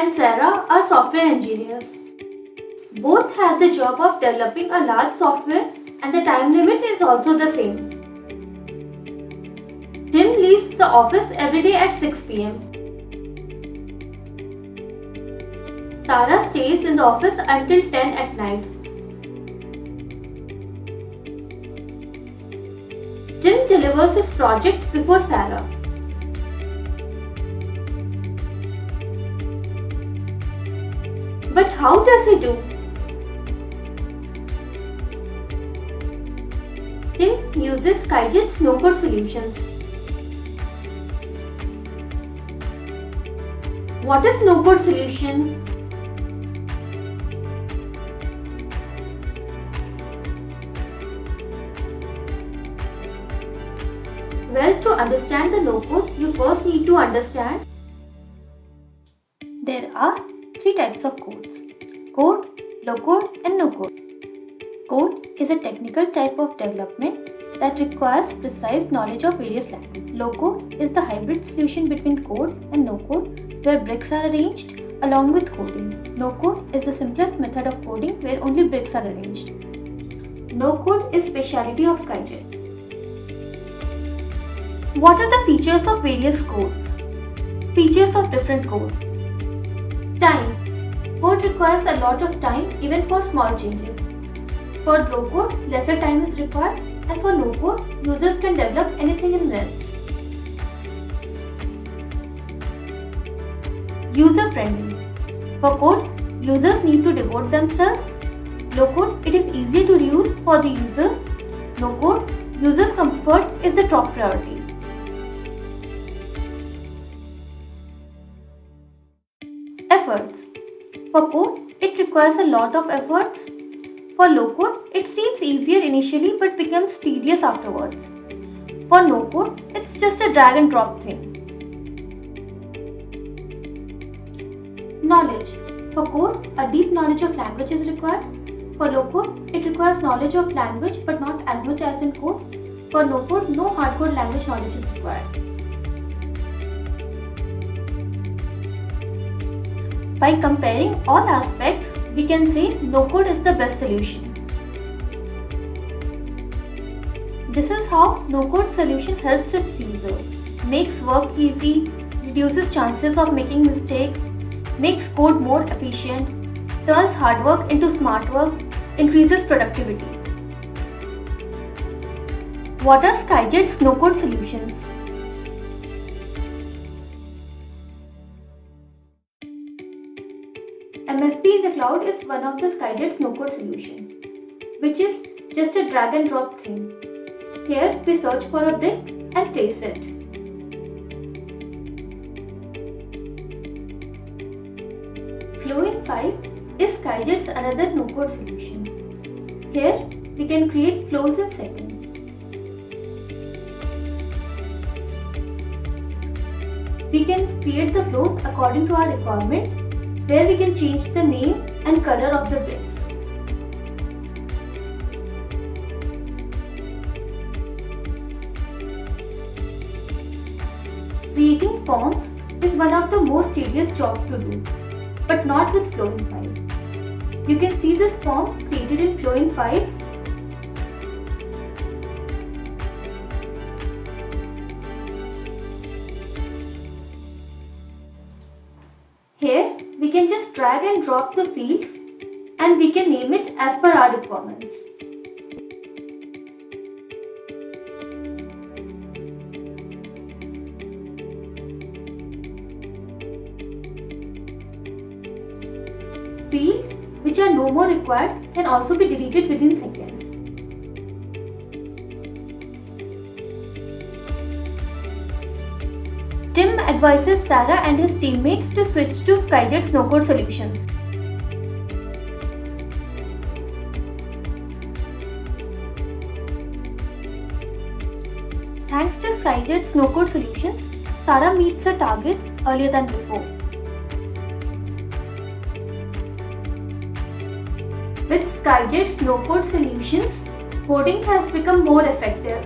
and Sarah are software engineers. Both have the job of developing a large software and the time limit is also the same. Tim leaves the office every day at 6 pm. Sarah stays in the office until 10 at night. Tim delivers his project before Sarah. But how does he do? Tim uses Skyjet's no-code solutions. What is no-code solution? Well, to understand the no-code, you first need to understand there are three types of codes: code, low-code, and no-code. Code is a technical type of development that requires precise knowledge of various languages. Low-code is the hybrid solution between code and no-code, where bricks are arranged along with coding. No-code is the simplest method of coding where only bricks are arranged. No-code is specialty of Skyjet. What are the features of various codes? Features of different codes. Time. Code requires a lot of time even for small changes. For low code, lesser time is required, and for no code, users can develop anything in minutes. User friendly. For code, users need to devote themselves. Low code, it is easy to use for the users. No code, users' comfort is the top priority. Efforts. For code, it requires a lot of efforts. For low code, it seems easier initially but becomes tedious afterwards. For no code, it's just a drag and drop thing. Knowledge. For code, a deep knowledge of language is required. For low code, it requires knowledge of language but not as much as in code. For no code, no hardcore language knowledge is required. By comparing all aspects, we can say no-code is the best solution. This is how no-code solution helps its user, makes work easy, reduces chances of making mistakes, makes code more efficient, turns hard work into smart work, increases productivity. What are Skyjet's no-code solutions? MFP in the cloud is one of the Skyjet's no-code solution, which is just a drag and drop thing. Here we search for a brick and place it. Flow in 5 is Skyjet's another no-code solution. Here we can create flows in seconds. We can create the flows according to our requirement, where we can change the name and color of the bricks. Creating forms is one of the most tedious jobs to do, but not with Flow in 5. You can see this form created in Flow in 5. Here, we can just drag and drop the fields and we can name it as per our requirements. Fields which are no more required can also be deleted within seconds. Tim advises Sarah and his teammates to switch to Skyjet's no-code solutions. Thanks to Skyjet's no-code solutions, Sarah meets her targets earlier than before. With Skyjet's no-code solutions, coding has become more effective.